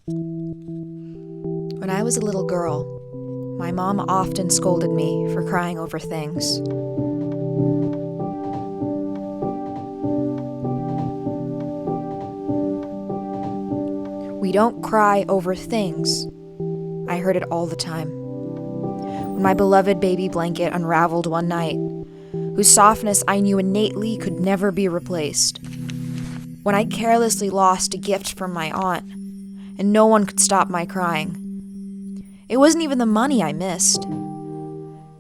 When I was a little girl, my mom often scolded me for crying over things. "We don't cry over things," I heard it all the time. When my beloved baby blanket unraveled one night, whose softness I knew innately could never be replaced. When I carelessly lost a gift from my aunt, and no one could stop my crying. It wasn't even the money I missed,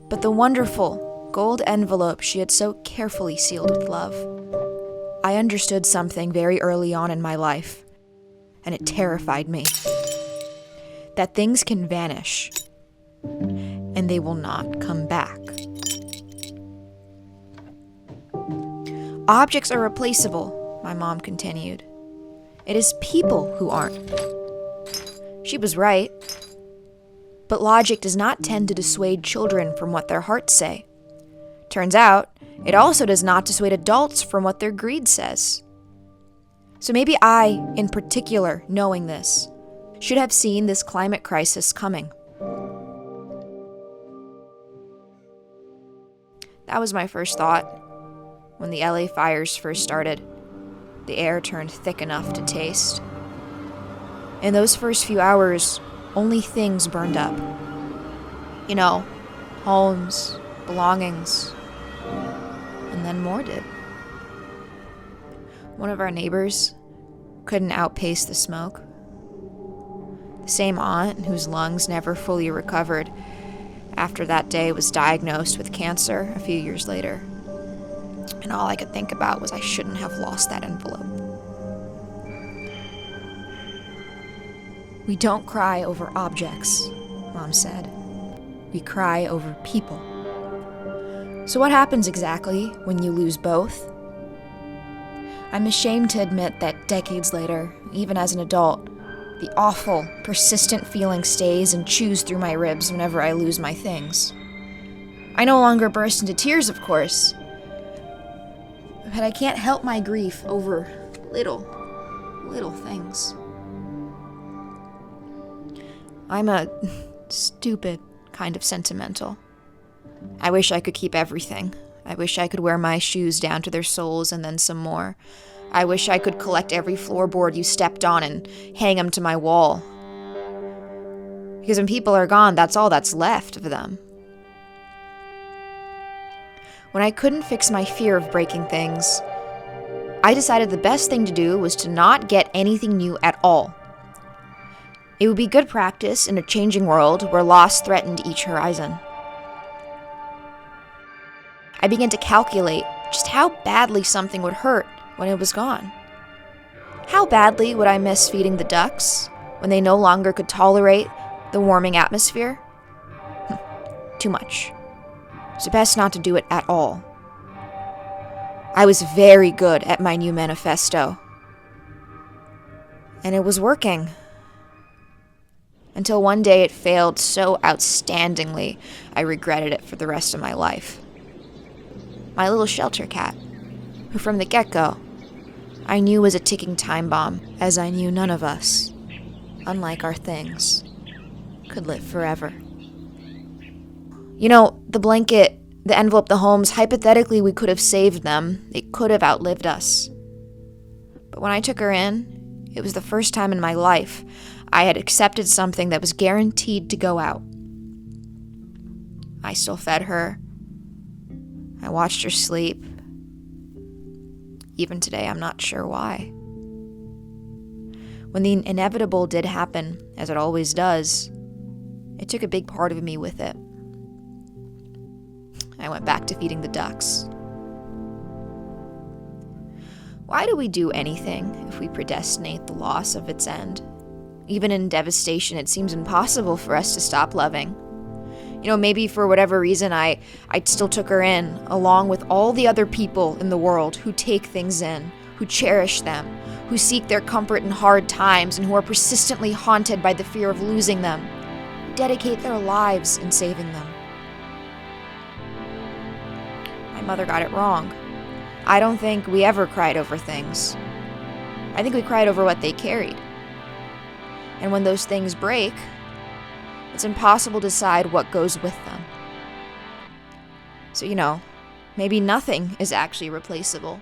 but the wonderful gold envelope she had so carefully sealed with love. I understood something very early on in my life, and it terrified me. That things can vanish, and they will not come back. Objects are replaceable, my mom continued. It is people who aren't. She was right. But logic does not tend to dissuade children from what their hearts say. Turns out, it also does not dissuade adults from what their greed says. So maybe I, in particular, knowing this, should have seen this climate crisis coming. That was my first thought. When the LA fires first started, the air turned thick enough to taste. In those first few hours, only things burned up. You know, homes, belongings, and then more did. One of our neighbors couldn't outpace the smoke. The same aunt whose lungs never fully recovered after that day was diagnosed with cancer a few years later. And all I could think about was I shouldn't have lost that envelope. "We don't cry over objects," Mom said. "We cry over people." So what happens exactly when you lose both? I'm ashamed to admit that decades later, even as an adult, the awful, persistent feeling stays and chews through my ribs whenever I lose my things. I no longer burst into tears, of course, but I can't help my grief over little things. I'm a stupid kind of sentimental. I wish I could keep everything. I wish I could wear my shoes down to their soles and then some more. I wish I could collect every floorboard you stepped on and hang them to my wall. Because when people are gone, that's all that's left of them. When I couldn't fix my fear of breaking things, I decided the best thing to do was to not get anything new at all. It would be good practice in a changing world where loss threatened each horizon. I began to calculate just how badly something would hurt when it was gone. How badly would I miss feeding the ducks when they no longer could tolerate the warming atmosphere? Too much. So best not to do it at all. I was very good at my new manifesto. And it was working. Until one day it failed so outstandingly, I regretted it for the rest of my life. My little shelter cat, who from the get-go, I knew was a ticking time bomb, as I knew none of us, unlike our things, could live forever. You know, the blanket, the envelope, the homes, hypothetically we could have saved them. They could have outlived us. But when I took her in, it was the first time in my life I had accepted something that was guaranteed to go out. I still fed her. I watched her sleep. Even today, I'm not sure why. When the inevitable did happen, as it always does, it took a big part of me with it. I went back to feeding the ducks. Why do we do anything if we predestinate the loss of its end? Even in devastation, it seems impossible for us to stop loving. You know, maybe for whatever reason, I still took her in, along with all the other people in the world who take things in, who cherish them, who seek their comfort in hard times, and who are persistently haunted by the fear of losing them, who dedicate their lives in saving them. My mother got it wrong. I don't think we ever cried over things. I think we cried over what they carried. And when those things break, it's impossible to decide what goes with them. So, maybe nothing is actually replaceable.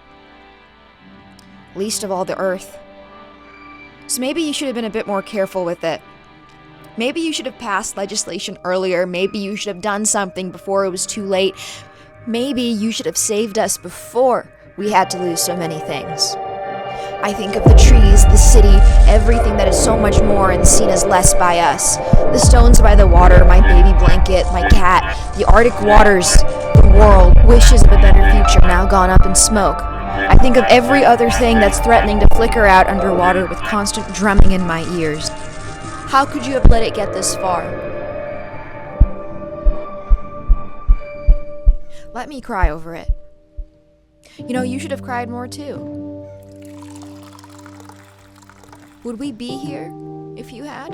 Least of all the earth. So maybe you should have been a bit more careful with it. Maybe you should have passed legislation earlier. Maybe you should have done something before it was too late. Maybe you should have saved us before we had to lose so many things. I think of the trees, the city, everything that is so much more and seen as less by us. The stones by the water, my baby blanket, my cat, the Arctic waters, the world, wishes of a better future now gone up in smoke. I think of every other thing that's threatening to flicker out underwater with constant drumming in my ears. How could you have let it get this far? Let me cry over it. You should have cried more too. Would we be here if you had?